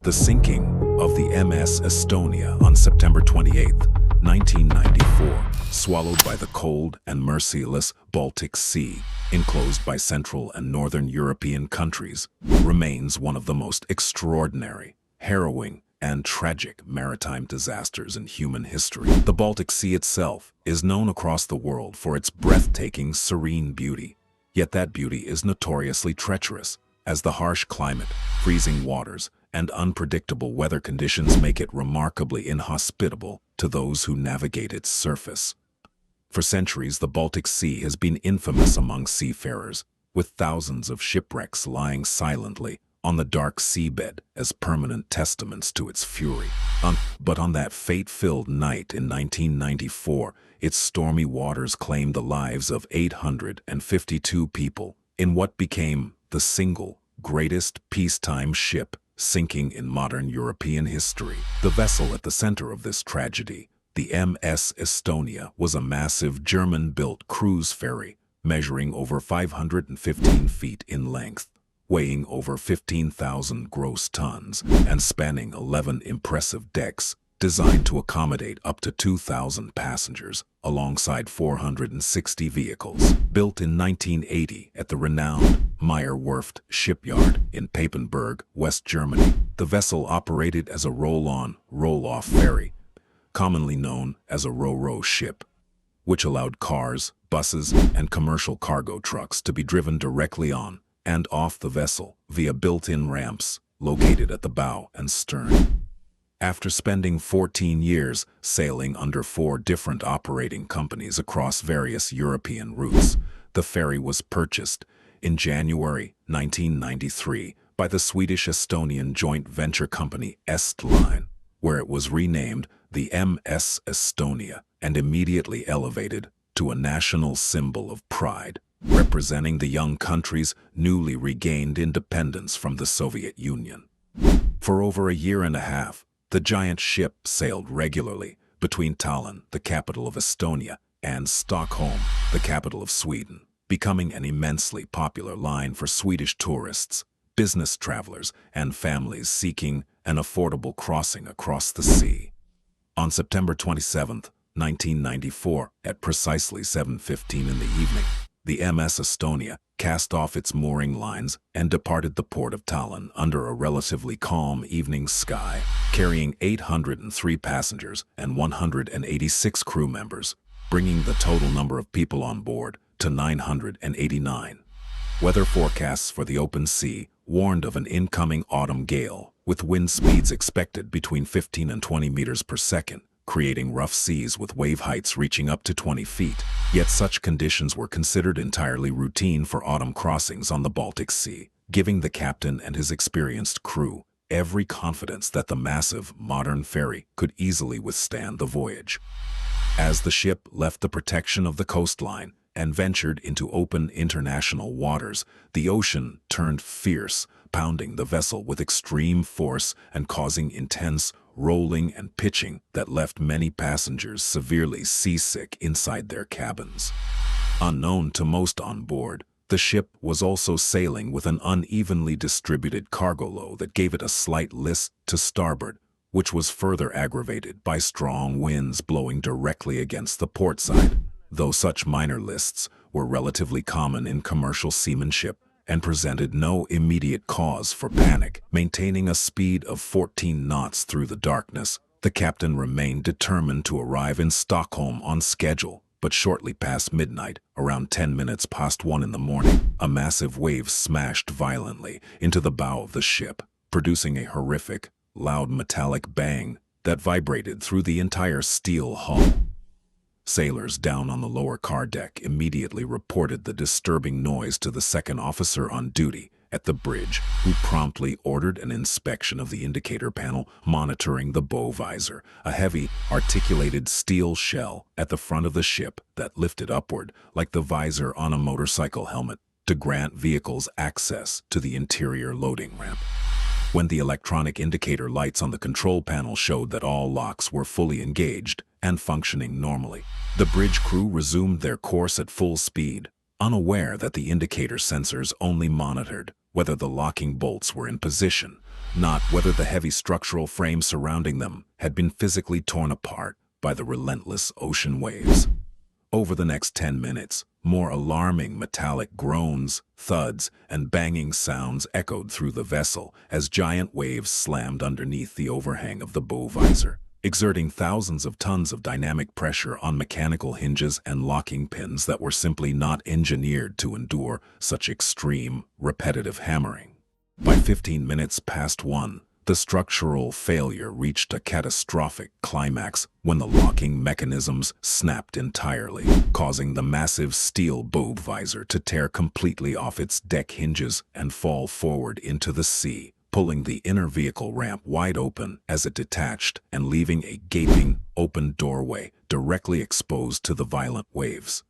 The sinking of the MS Estonia on September 28, 1994, swallowed by the cold and merciless Baltic Sea, enclosed by Central and Northern European countries, remains one of the most extraordinary, harrowing, and tragic maritime disasters in human history. The Baltic Sea itself is known across the world for its breathtaking, serene beauty. Yet that beauty is notoriously treacherous, as the harsh climate, freezing waters, and unpredictable weather conditions make it remarkably inhospitable to those who navigate its surface. For centuries, the Baltic Sea has been infamous among seafarers, with thousands of shipwrecks lying silently on the dark seabed as permanent testaments to its fury. But on that fate-filled night in 1994, its stormy waters claimed the lives of 852 people in what became the single greatest peacetime ship sinking in modern European history. The vessel at the center of this tragedy, the MS Estonia, was a massive German-built cruise ferry measuring over 515 feet in length, weighing over 15,000 gross tons, and spanning 11 impressive decks, designed to accommodate up to 2,000 passengers, alongside 460 vehicles. Built in 1980 at the renowned Meyer-Werft shipyard in Papenburg, West Germany, the vessel operated as a roll-on, roll-off ferry, commonly known as a ro-ro ship, which allowed cars, buses, and commercial cargo trucks to be driven directly on and off the vessel via built-in ramps located at the bow and stern. After spending 14 years sailing under 4 different operating companies across various European routes, the ferry was purchased in January 1993 by the Swedish-Estonian joint venture company Estline, where it was renamed the MS Estonia and immediately elevated to a national symbol of pride, representing the young country's newly regained independence from the Soviet Union. For over a year and a half, the giant ship sailed regularly between Tallinn, the capital of Estonia, and Stockholm, the capital of Sweden, becoming an immensely popular line for Swedish tourists, business travelers, and families seeking an affordable crossing across the sea. On September 27, 1994, at precisely 7:15 in the evening, the MS Estonia cast off its mooring lines and departed the port of Tallinn under a relatively calm evening sky, carrying 803 passengers and 186 crew members, bringing the total number of people on board to 989. Weather forecasts for the open sea warned of an incoming autumn gale, with wind speeds expected between 15 and 20 meters per second, creating rough seas with wave heights reaching up to 20 feet. Yet such conditions were considered entirely routine for autumn crossings on the Baltic Sea, giving the captain and his experienced crew every confidence that the massive, modern ferry could easily withstand the voyage. As the ship left the protection of the coastline and ventured into open international waters, the ocean turned fierce, pounding the vessel with extreme force and causing intense rolling and pitching that left many passengers severely seasick inside their cabins. Unknown to most on board, the ship was also sailing with an unevenly distributed cargo load that gave it a slight list to starboard, which was further aggravated by strong winds blowing directly against the port side, though such minor lists were relatively common in commercial seamanship and presented no immediate cause for panic. Maintaining a speed of 14 knots through the darkness, the captain remained determined to arrive in Stockholm on schedule, but shortly past midnight, around 10 minutes past 1 in the morning, a massive wave smashed violently into the bow of the ship, producing a horrific, loud metallic bang that vibrated through the entire steel hull. Sailors down on the lower car deck immediately reported the disturbing noise to the second officer on duty at the bridge, who promptly ordered an inspection of the indicator panel monitoring the bow visor, a heavy, articulated steel shell at the front of the ship that lifted upward like the visor on a motorcycle helmet to grant vehicles access to the interior loading ramp. When the electronic indicator lights on the control panel showed that all locks were fully engaged and functioning normally, the bridge crew resumed their course at full speed, unaware that the indicator sensors only monitored whether the locking bolts were in position, not whether the heavy structural frame surrounding them had been physically torn apart by the relentless ocean waves. Over the next 10 minutes, more alarming metallic groans, thuds, and banging sounds echoed through the vessel as giant waves slammed underneath the overhang of the bow visor, exerting thousands of tons of dynamic pressure on mechanical hinges and locking pins that were simply not engineered to endure such extreme, repetitive hammering. By 15 minutes past 1, the structural failure reached a catastrophic climax when the locking mechanisms snapped entirely, causing the massive steel bow visor to tear completely off its deck hinges and fall forward into the sea, pulling the inner vehicle ramp wide open as it detached and leaving a gaping, open doorway directly exposed to the violent waves.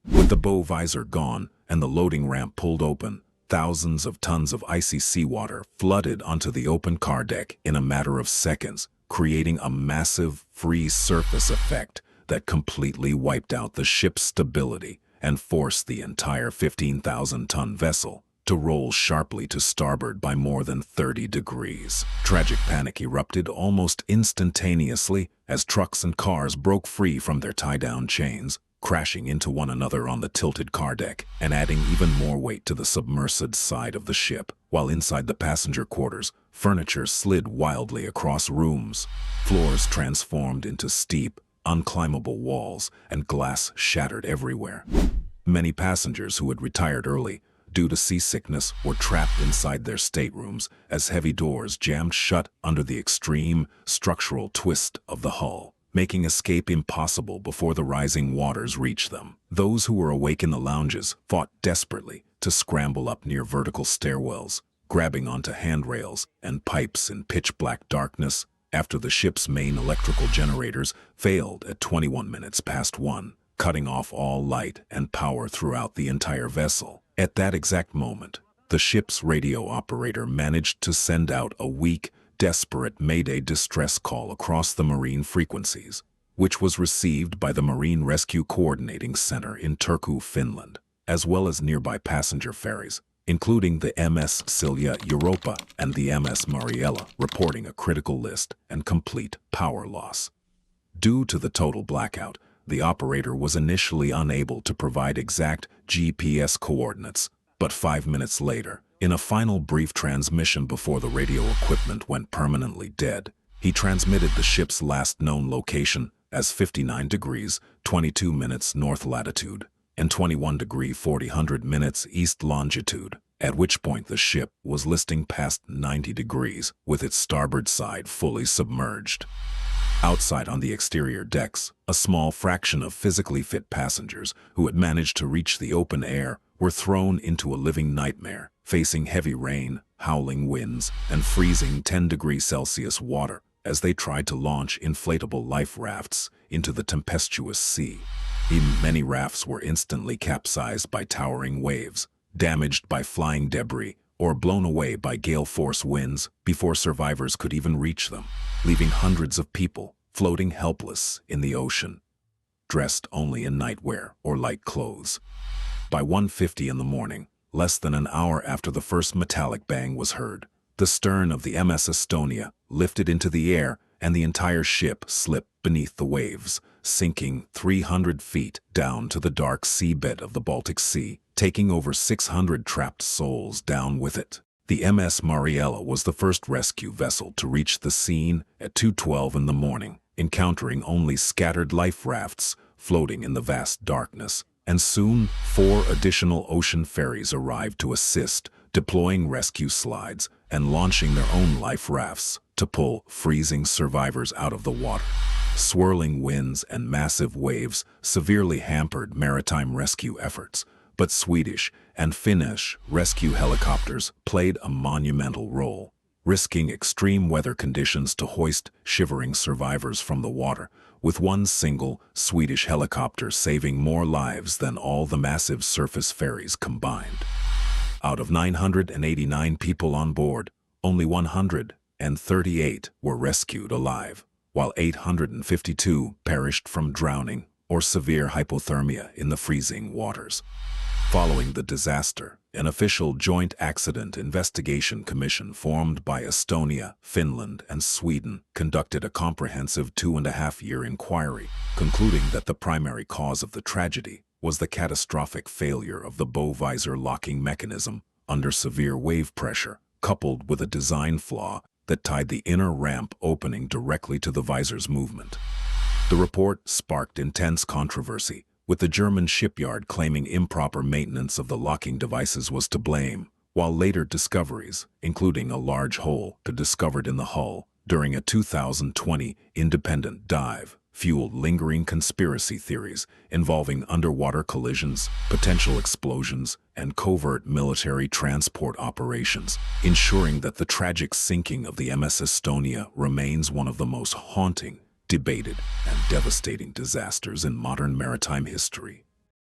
With the bow visor gone and the loading ramp pulled open, thousands of tons of icy seawater flooded onto the open car deck in a matter of seconds, creating a massive free surface effect that completely wiped out the ship's stability and forced the entire 15,000-ton vessel to roll sharply to starboard by more than 30 degrees. Tragic panic erupted almost instantaneously as trucks and cars broke free from their tie-down chains, crashing into one another on the tilted car deck and adding even more weight to the submerged side of the ship, while inside the passenger quarters, furniture slid wildly across rooms, floors transformed into steep, unclimbable walls, and glass shattered everywhere. Many passengers who had retired early due to seasickness were trapped inside their staterooms as heavy doors jammed shut under the extreme structural twist of the hull, making escape impossible before the rising waters reached them. Those who were awake in the lounges fought desperately to scramble up near vertical stairwells, grabbing onto handrails and pipes in pitch-black darkness after the ship's main electrical generators failed at 21 minutes past 1, cutting off all light and power throughout the entire vessel. At that exact moment, the ship's radio operator managed to send out a weak, desperate Mayday distress call across the marine frequencies, which was received by the Marine Rescue Coordinating Center in Turku, Finland, as well as nearby passenger ferries, including the MS Silja Europa and the MS Mariella, reporting a critical list and complete power loss. Due to the total blackout, the operator was initially unable to provide exact GPS coordinates, but 5 minutes later, in a final brief transmission before the radio equipment went permanently dead, he transmitted the ship's last known location as 59 degrees 22 minutes north latitude and 21 degree 40 minutes east longitude, at which point the ship was listing past 90 degrees with its starboard side fully submerged. Outside on the exterior decks, a small fraction of physically fit passengers who had managed to reach the open air were thrown into a living nightmare, facing heavy rain, howling winds, and freezing 10 degrees Celsius water as they tried to launch inflatable life rafts into the tempestuous sea. Many rafts were instantly capsized by towering waves, damaged by flying debris, or blown away by gale-force winds before survivors could even reach them, leaving hundreds of people floating helpless in the ocean, dressed only in nightwear or light clothes. By 1:50 in the morning, less than an hour after the first metallic bang was heard, the stern of the MS Estonia lifted into the air and the entire ship slipped beneath the waves, sinking 300 feet down to the dark seabed of the Baltic Sea, taking over 600 trapped souls down with it. The MS Mariella was the first rescue vessel to reach the scene at 2:12 in the morning, encountering only scattered life rafts floating in the vast darkness, and soon 4 additional ocean ferries arrived to assist, deploying rescue slides and launching their own life rafts to pull freezing survivors out of the water. Swirling winds and massive waves severely hampered maritime rescue efforts, but Swedish and Finnish rescue helicopters played a monumental role, risking extreme weather conditions to hoist shivering survivors from the water, with one single Swedish helicopter saving more lives than all the massive surface ferries combined. Out of 989 people on board, only 138 were rescued alive, while 852 perished from drowning or severe hypothermia in the freezing waters. Following the disaster, An official joint accident investigation commission formed by Estonia, Finland, and Sweden conducted a comprehensive 2.5-year inquiry, concluding that the primary cause of the tragedy was the catastrophic failure of the bow visor locking mechanism under severe wave pressure, coupled with a design flaw that tied the inner ramp opening directly to the visor's movement. The report sparked intense controversy, with the German shipyard claiming improper maintenance of the locking devices was to blame, while later discoveries, including a large hole discovered in the hull during a 2020 independent dive, fueled lingering conspiracy theories involving underwater collisions, potential explosions, and covert military transport operations, ensuring that the tragic sinking of the MS Estonia remains one of the most haunting, debated, and devastating disasters in modern maritime history.